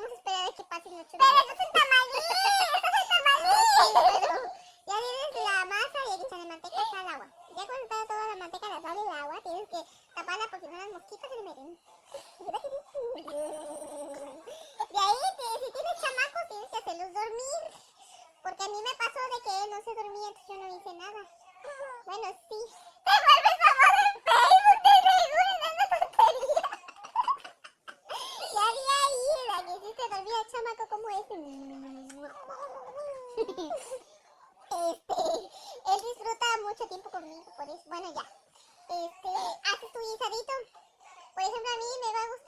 vamos a esperar a que pasen 8 días. Pero eso es un tamalí, eso es un tamalí. Pero ya tienes la masa y hay que echarle manteca, sal, agua. Ya cuando está toda la manteca, la sal y el agua, tienes que taparla porque si no las mosquitas se le meten. De ahí, si tienes chamacos, tienes que hacerlos dormir. Porque a mí me pasó de que él no se dormía, entonces yo no hice nada. Bueno, sí. Te vuelves famoso en Facebook, te seguro en esa tontería. Ya había ahí la que sí se dormía el chamaco como ese. Él disfruta mucho tiempo conmigo, por eso, bueno ya. Haces tu guisadito. Por ejemplo, a mí me va a gustar.